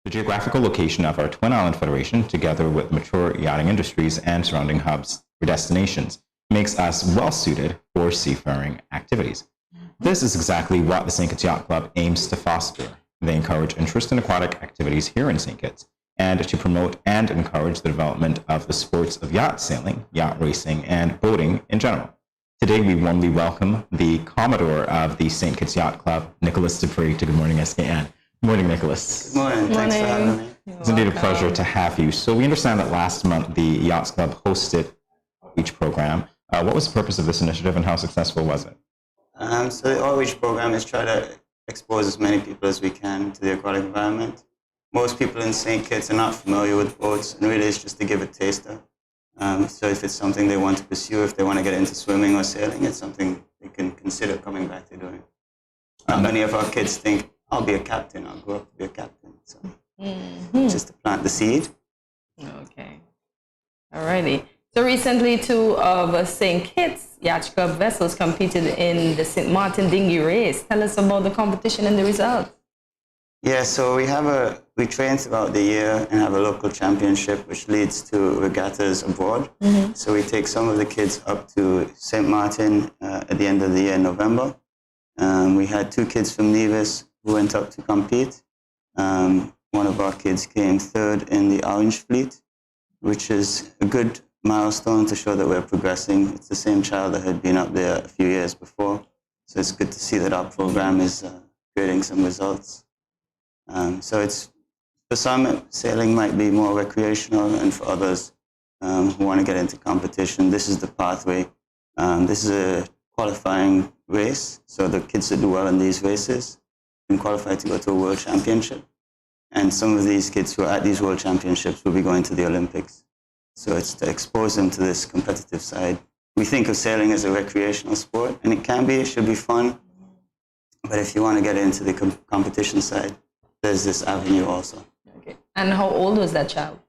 The geographical location of our Twin Island Federation, together with mature yachting industries and surrounding hubs or destinations, makes us well-suited for seafaring activities. This is exactly what the St. Kitts Yacht Club aims to foster. They encourage interest in aquatic activities here in St. Kitts and to promote and encourage the development of the sports of yacht sailing, yacht racing, and boating in general. Today, we warmly welcome the Commodore of the St. Kitts Yacht Club, Nicholas Dupre, to Good Morning, SKN. Good morning, Nicholas. Good morning. Thanks for having me. It's indeed a pleasure to have you. So we understand that last month the Yacht Club hosted each program. What was the purpose of this initiative and how successful was it? So the outreach program is try to expose as many people as we can to the aquatic environment. Most people in St. Kitts are not familiar with boats, and really it's just to give a taster. So if it's something they want to pursue, if they want to get into swimming or sailing, it's something they can consider coming back to doing. Many of our kids think, I'll be a captain, I'll grow up to be a captain. So just to plant the seed. Okay. Alrighty. So recently, two of St. Kitts Yacht Club vessels competed in the St. Martin Dinghy race. Tell us about the competition and the results. Yeah, so we train throughout the year and have a local championship, which leads to regattas abroad. So we take some of the kids up to St. Martin at the end of the year in November. We had two kids from Nevis who went up to compete. One of our kids came third in the Orange Fleet, which is a good milestone to show that we're progressing. It's the same child that had been up there a few years before. So it's good to see that our program is creating some results. So it's, for some, sailing might be more recreational, and for others who want to get into competition, this is the pathway. This is a qualifying race, so the kids that do well in these races can qualify to go to a world championship. And some of these kids who are at these world championships will be going to the Olympics. So it's to expose them to this competitive side. We think of sailing as a recreational sport, and it can be, it should be fun. But if you want to get into the competition side, there's this avenue also. Okay. And how old was that child?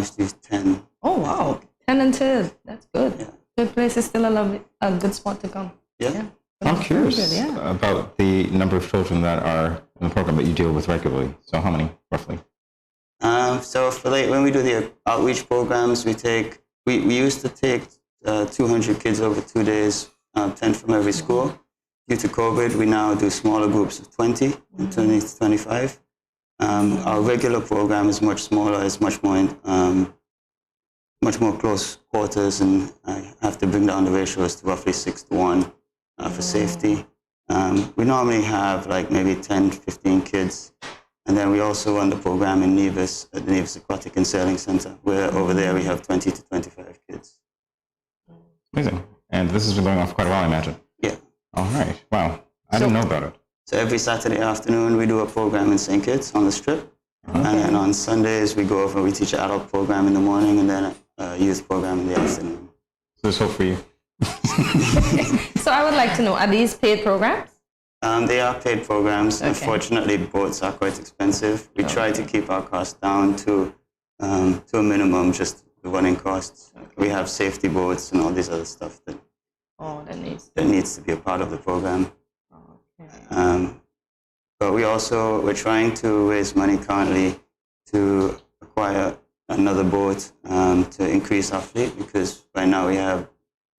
She's 10. Oh, wow. 10 and 2. That's good. Yeah. Good place is still a good spot to come. Yeah. I'm curious about the number of children that are in the program that you deal with regularly. So how many, roughly? So for when we do the outreach programs, we used to take 200 kids over 2 days, 10 from every school. Due to COVID, we now do smaller groups of 20, 20 to 25. Our regular program is much smaller, it's much more close quarters, and I have to bring down the ratios to roughly 6-to-1 for safety. We normally have like maybe 10, 15 kids. And then we also run the program in Nevis, at the Nevis Aquatic and Sailing Center, where over there we have 20 to 25 kids. Amazing. And this has been going on for quite a while, I imagine. Yeah. All right. Wow. I didn't know about it. So every Saturday afternoon we do a program in St. Kitts on the Strip. Okay. And then on Sundays we go over, we teach an adult program in the morning and then a youth program in the afternoon. So there's hope for you. So I would like to know, are these paid programs? They are paid programs. Okay. Unfortunately, boats are quite expensive. We try to keep our costs down to a minimum, just the running costs. Okay. We have safety boats and all this other stuff that needs to be a part of the program. Okay. But we're trying to raise money currently to acquire another boat to increase our fleet, because right now we have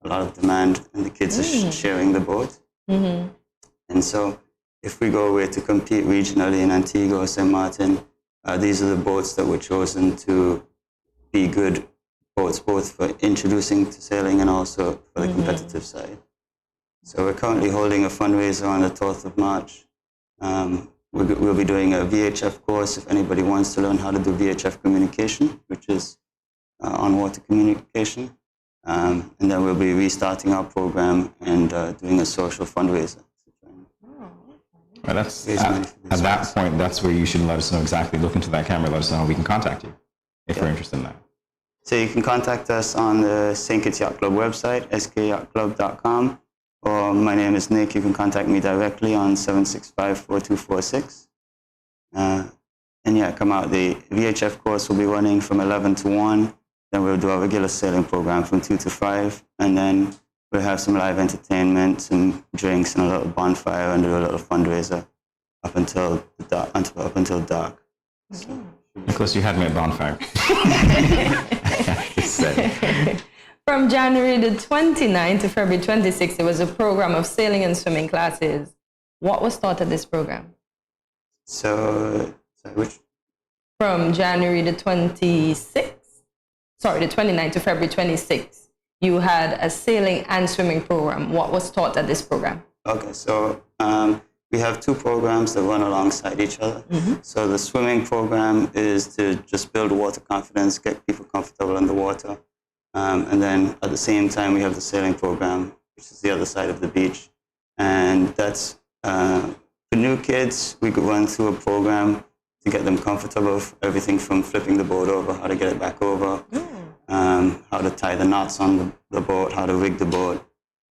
a lot of demand and the kids are sharing the boat. And so if we go away to compete regionally in Antigua or St. Martin, these are the boats that were chosen to be good boats, both for introducing to sailing and also for the competitive side. So we're currently holding a fundraiser on the 12th of March. We'll be doing a VHF course if anybody wants to learn how to do VHF communication, which is on-water communication. And then we'll be restarting our program and doing a social fundraiser. Well, that's, at that point, that's where you should let us know exactly. Look into that camera, let us know how we can contact you if we're interested in that. So you can contact us on the St. Kitts Yacht Club website, skyachtclub.com, or my name is Nick. You can contact me directly on 765-4246. And yeah, come out. The VHF course will be running from 11 to 1. Then we'll do our regular sailing program from 2 to 5. And then we'll have some live entertainment, some drinks, and a little bonfire, and do a little fundraiser up until dark. Nicholas, you had me at bonfire. I have to say. From January the 29th to February 26th, there was a program of sailing and swimming classes. What was taught at this program? So which? From January the 29th to February 26th, you had a sailing and swimming program. What was taught at this program? Okay, so we have two programs that run alongside each other. So the swimming program is to just build water confidence, get people comfortable in the water. And then at the same time, we have the sailing program, which is the other side of the beach. And that's, for new kids, we could run through a program to get them comfortable, everything from flipping the boat over, how to get it back over, how to tie the knots on the boat, how to rig the boat.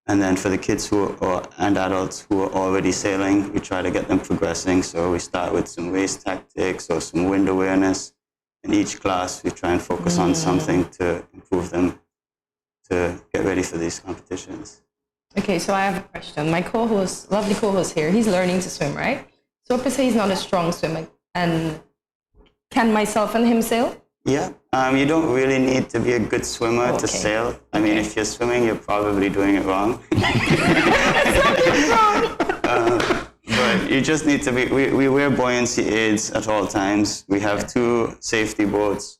And then for the kids and adults who are already sailing, we try to get them progressing. So we start with some race tactics or some wind awareness. In each class, we try and focus on something to improve them to get ready for these competitions. Okay, so I have a question. My co-host, lovely co-host here, he's learning to swim, right? So per se, he's not a strong swimmer. And can myself and him sail? Yeah, you don't really need to be a good swimmer to sail. I mean, if you're swimming, you're probably doing it wrong. But you just need to be, we wear buoyancy aids at all times. We have two safety boats.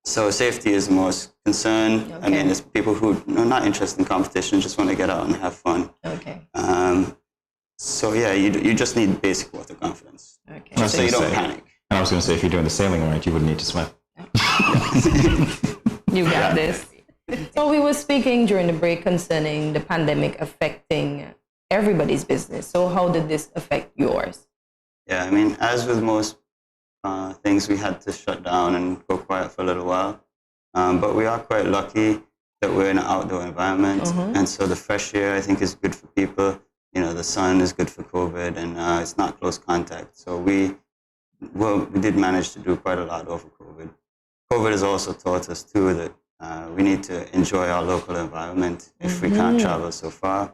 So safety is the most concern. I mean, it's people who are not interested in competition, just want to get out and have fun. Okay. So yeah, you just need basic water confidence. Okay. Just so you don't panic. And I was going to say, if you're doing the sailing right, you wouldn't need to swim. You got this. So we were speaking during the break concerning the pandemic affecting everybody's business. So how did this affect yours? Yeah, I mean, as with most things, we had to shut down and go quiet for a little while. But we are quite lucky that we're in an outdoor environment. And so the fresh air, I think, is good for people. You know, the sun is good for COVID, and it's not close contact. So we did manage to do quite a lot over COVID. COVID has also taught us, too, that we need to enjoy our local environment if we can't travel so far.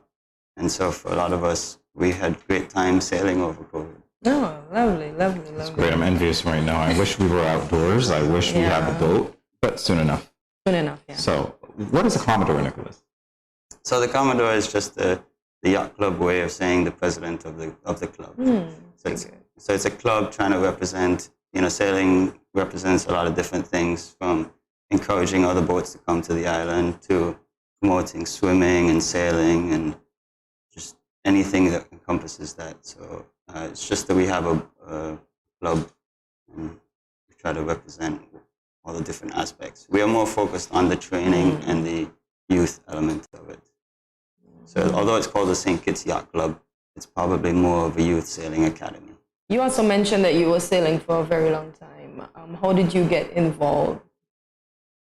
And so for a lot of us, we had great time sailing over COVID. Oh, lovely, lovely, lovely. That's great. I'm envious right now. I wish we were outdoors. I wish we had a boat, but soon enough. Soon enough, yeah. So what is a Commodore, Nicholas? So the Commodore is just the Yacht Club way of saying the president of the club. So it's a club trying to represent, you know, sailing represents a lot of different things, from encouraging other boats to come to the island to promoting swimming and sailing and just anything that encompasses that. So it's just that we have a club and we try to represent all the different aspects. We are more focused on the training and the youth element of it. So although it's called the St.Kitts Yacht Club, it's probably more of a youth sailing academy. You also mentioned that you were sailing for a very long time. How did you get involved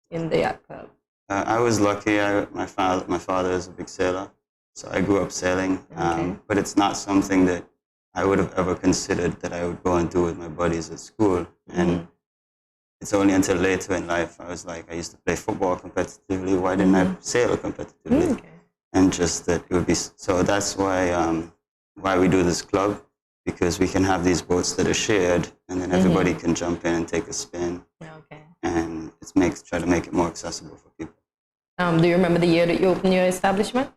in the yacht club? I was lucky. My father is a big sailor, so I grew up sailing. But it's not something that I would have ever considered that I would go and do with my buddies at school. And it's only until later in life I was like, I used to play football competitively. Why didn't I sail competitively? And just that it would be. So that's why we do this club. Because we can have these boats that are shared, and then everybody can jump in and take a spin. And try to make it more accessible for people. Do you remember the year that you opened your establishment?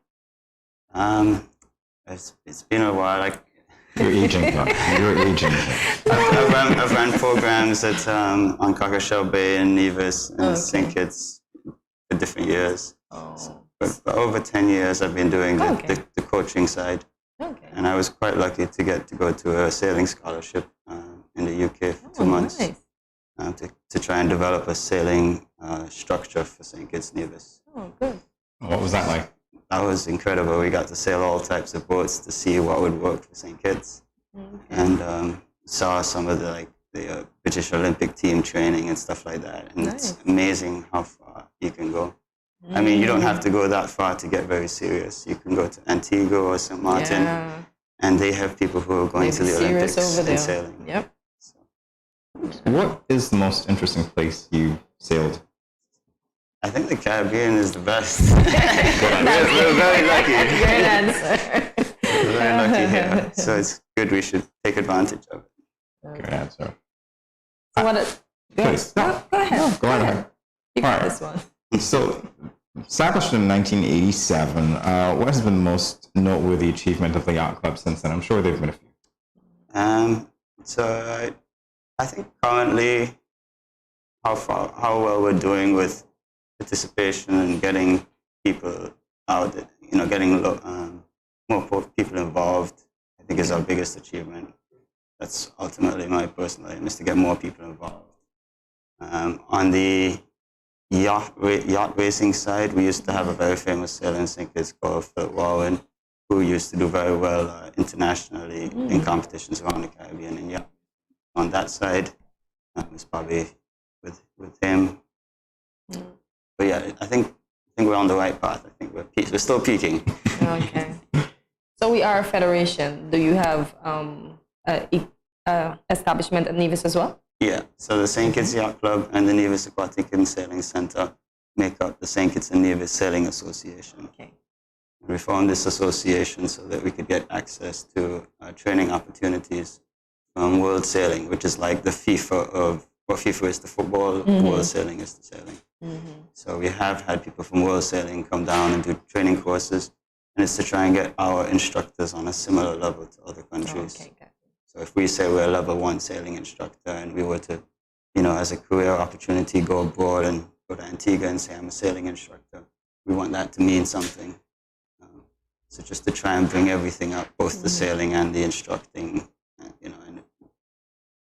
It's been a while. You're aging, though. You're aging. I've ran programs at on Cockershell Bay and Nevis and St. Kitts for different years. But for over 10 years, I've been doing the coaching side. And I was quite lucky to get to go to a sailing scholarship in the UK for 2 months to try and develop a sailing structure for St. Kitts Nevis. Oh, good. What was that like? That was incredible. We got to sail all types of boats to see what would work for St. Kitts. And saw some of the British Olympic team training and stuff like that. And it's amazing how far you can go. I mean, you don't have to go that far to get very serious. You can go to Antigua or St. Martin, and they have people who are going to the Olympics and sailing. Yep. So. What is the most interesting place you sailed? I think the Caribbean is the best. we're very lucky. Great answer. We're very lucky here. So it's good. We should take advantage of it. Good answer. So what? Go Please. ahead. Go ahead. No, go right ahead. You All got right. this one. So, established in 1987, what has been the most noteworthy achievement of the Yacht Club since then? I'm sure there have been a few. So I think currently how well we're doing with participation and getting people out, getting more people involved, I think is our biggest achievement. That's ultimately my personal aim, is to get more people involved. On the yacht racing side, we used to have a very famous sailor in St. Kitts called Philip Warren, who used to do very well internationally in competitions around the Caribbean. And yeah, on that side, it's probably with him. But yeah, I think we're on the right path. I think we're still peaking. Okay. So we are a federation. Do you have establishment at Nevis as well? Yeah. So the St. Kitts Yacht Club and the Nevis Aquatic and Sailing Center make up the St. Kitts and Nevis Sailing Association. Okay. We formed this association so that we could get access to training opportunities from World Sailing, which is like the FIFA of what FIFA is to football, World Sailing is to sailing. So we have had people from World Sailing come down and do training courses, and it's to try and get our instructors on a similar level to other countries. Okay, okay. So if we say we're a level 1 sailing instructor and we were to, as a career opportunity, go abroad and go to Antigua and say I'm a sailing instructor, we want that to mean something. So just to try and bring everything up, both the sailing and the instructing, and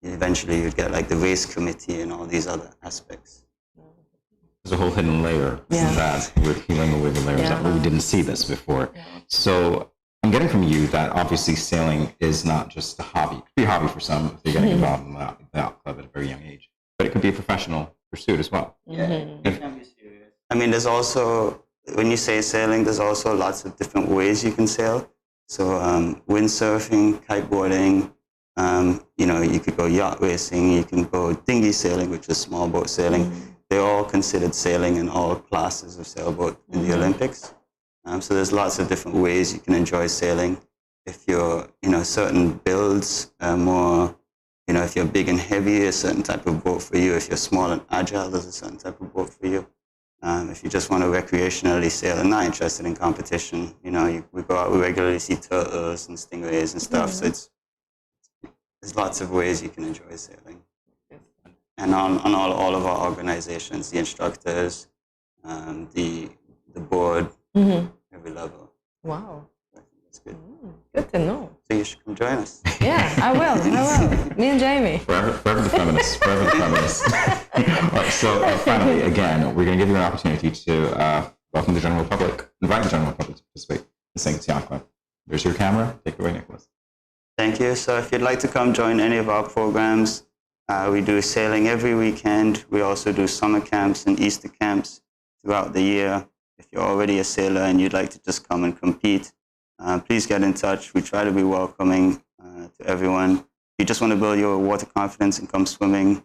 eventually you'd get like the race committee and all these other aspects. There's a whole hidden layer that we're peeling away the layers that we didn't see this before. So I'm getting from you that obviously sailing is not just a hobby. It could be a hobby for some if you're getting involved in the yacht club at a very young age, but it could be a professional pursuit as well. Yeah, it can be serious. I mean, there's also, when you say sailing, there's also lots of different ways you can sail. So windsurfing, kiteboarding, you could go yacht racing, you can go dinghy sailing, which is small boat sailing. They're all considered sailing in all classes of sailboat in the Olympics. So there's lots of different ways you can enjoy sailing. If you're, certain builds, more, if you're big and heavy, a certain type of boat for you. If you're small and agile, there's a certain type of boat for you. If you just want to recreationally sail and not interested in competition, we go out, we regularly see turtles and stingrays and stuff. So there's lots of ways you can enjoy sailing. And on all of our organizations, the instructors, the board, every level. Wow. That's good. Good to know. So you should come join us. Yeah, I will. Me and Jamie. Forever the feminists. Forever the feminists. All right, so finally, again, we're going to give you an opportunity to welcome the general public, invite the general public to participate in the St. Kitts Yacht Club. There's your camera. Take it away, Nicholas. Thank you. So if you'd like to come join any of our programs, we do sailing every weekend. We also do summer camps and Easter camps throughout the year. If you're already a sailor and you'd like to just come and compete, please get in touch. We try to be welcoming to everyone. If you just want to build your water confidence and come swimming,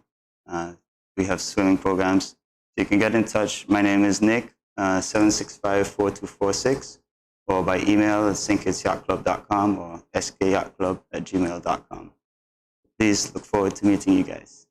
we have swimming programs. So you can get in touch. My name is Nick, 765-4246, or by email at StKittsYachtClub.com or SKYachtClub@gmail.com. Please look forward to meeting you guys.